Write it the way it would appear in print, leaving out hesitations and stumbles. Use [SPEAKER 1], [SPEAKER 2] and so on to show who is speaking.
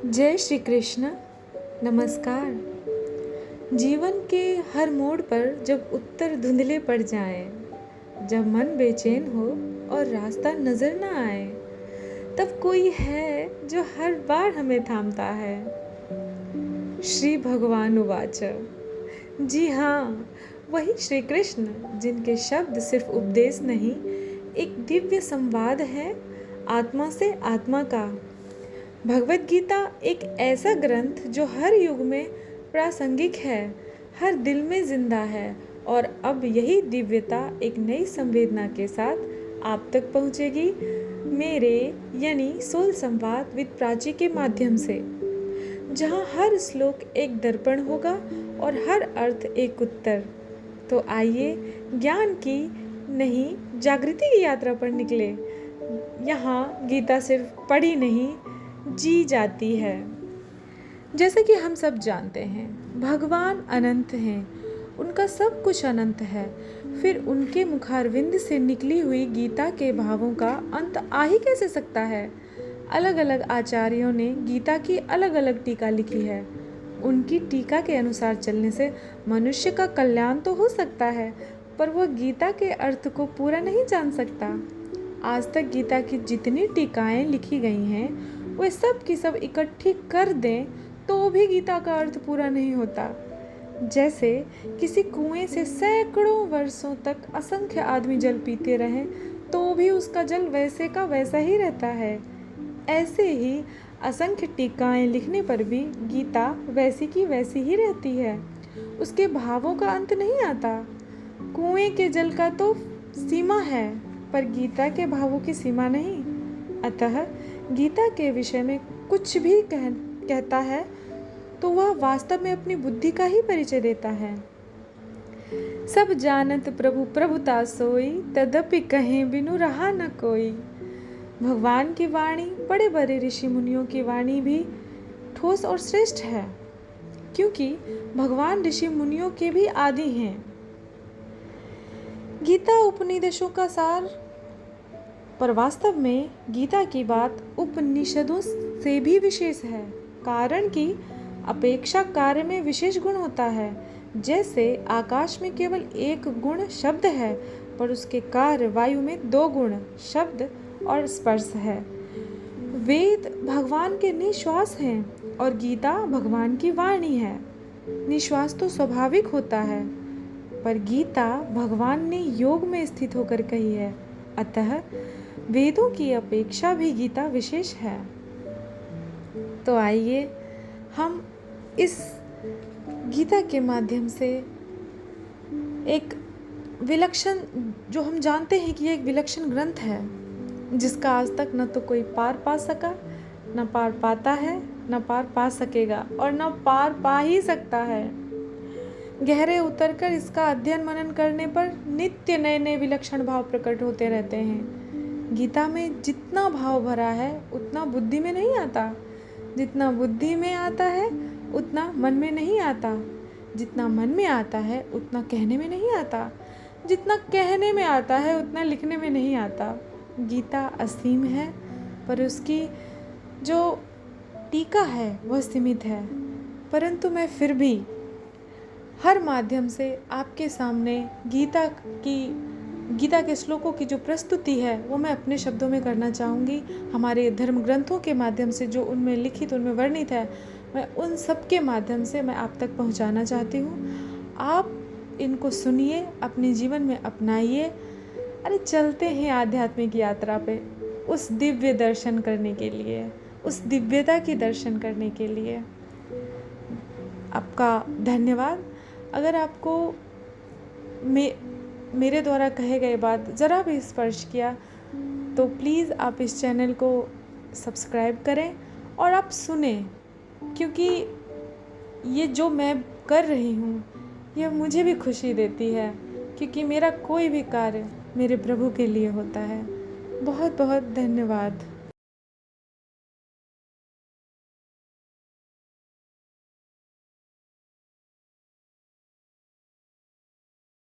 [SPEAKER 1] जय श्री कृष्ण। नमस्कार। जीवन के हर मोड़ पर जब उत्तर धुंधले पड़ जाएं, जब मन बेचैन हो और रास्ता नजर ना आए, तब कोई है जो हर बार हमें थामता है। श्री भगवान उवाच। जी हाँ, वही श्री कृष्ण जिनके शब्द सिर्फ उपदेश नहीं, एक दिव्य संवाद है आत्मा से आत्मा का। भगवत गीता एक ऐसा ग्रंथ जो हर युग में प्रासंगिक है, हर दिल में जिंदा है, और अब यही दिव्यता एक नई संवेदना के साथ आप तक पहुंचेगी मेरे यानी सोल संवाद विद प्राची के माध्यम से, जहां हर श्लोक एक दर्पण होगा और हर अर्थ एक उत्तर। तो आइए ज्ञान की नहीं, जागृति की यात्रा पर निकले। यहाँ गीता सिर्फ पढ़ी नहीं, जी जाती है। जैसे कि हम सब जानते हैं, भगवान अनंत हैं, उनका सब कुछ अनंत है। फिर उनके मुखारविंद से निकली हुई गीता के भावों का अंत आ ही कैसे सकता है। अलग अलग आचार्यों ने गीता की अलग अलग टीका लिखी है। उनकी टीका के अनुसार चलने से मनुष्य का कल्याण तो हो सकता है, पर वह गीता के अर्थ को पूरा नहीं जान सकता। आज तक गीता की जितनी टीकाएं लिखी गई हैं, वे सब की सब इकट्ठी कर दें तो भी गीता का अर्थ पूरा नहीं होता। जैसे किसी कुएं से सैकड़ों वर्षों तक असंख्य आदमी जल पीते रहें तो भी उसका जल वैसे का वैसा ही रहता है। ऐसे ही असंख्य टीकाएं लिखने पर भी गीता वैसी की वैसी ही रहती है, उसके भावों का अंत नहीं आता। कुएं के जल का तो सीमा है, पर गीता के भावों की सीमा नहीं। अतः गीता के विषय में कुछ भी कहता है तो वह वास्तव में अपनी बुद्धि का ही परिचय देता है। सब जानत प्रभु प्रभुता सोई, तदपि कहें बिनु रहा न कोई। भगवान की वाणी बड़े बड़े ऋषि मुनियों की वाणी भी ठोस और श्रेष्ठ है, क्योंकि भगवान ऋषि मुनियों के भी आदि हैं। गीता उपनिषदों का सार, पर वास्तव में गीता की बात उपनिषदों से भी विशेष है, कारण कि अपेक्षा कार्य में विशेष गुण होता है। जैसे आकाश में केवल एक गुण शब्द है, पर उसके कार्य वायु में दो गुण शब्द और स्पर्श है। वेद भगवान के निश्वास हैं और गीता भगवान की वाणी है। निश्वास तो स्वाभाविक होता है, पर गीता भगवान ने योग में स्थित होकर कही है। अतः वेदों की अपेक्षा भी गीता विशेष है। तो आइए हम इस गीता के माध्यम से एक विलक्षण, जो हम जानते हैं कि ये एक विलक्षण ग्रंथ है, जिसका आज तक न तो कोई पार पा सका, न पार पाता है, न पार पा सकेगा और न पार पा ही सकता है। गहरे उतरकर इसका अध्ययन मनन करने पर नित्य नए नए विलक्षण भाव प्रकट होते रहते हैं। गीता में जितना भाव भरा है उतना बुद्धि में नहीं आता, जितना बुद्धि में आता है उतना मन में नहीं आता, जितना मन में आता है उतना कहने में नहीं आता, जितना कहने में आता है उतना लिखने में नहीं आता। गीता असीम है, पर उसकी जो टीका है वह सीमित है। परंतु मैं फिर भी हर माध्यम से आपके सामने गीता के श्लोकों की जो प्रस्तुति है वो मैं अपने शब्दों में करना चाहूँगी। हमारे धर्म ग्रंथों के माध्यम से जो उनमें लिखित, उनमें वर्णित है, मैं उन सब के माध्यम से मैं आप तक पहुँचाना चाहती हूँ। आप इनको सुनिए, अपने जीवन में अपनाइए। अरे चलते हैं आध्यात्मिक यात्रा पे, उस दिव्य दर्शन करने के लिए, उस दिव्यता की दर्शन करने के लिए। आपका धन्यवाद। अगर आपको मेरे द्वारा कहे गए बात ज़रा भी स्पर्श किया तो प्लीज़ आप इस चैनल को सब्सक्राइब करें और आप सुने, क्योंकि ये जो मैं कर रही हूँ यह मुझे भी खुशी देती है, क्योंकि मेरा कोई भी कार्य मेरे प्रभु के लिए होता है। बहुत बहुत धन्यवाद।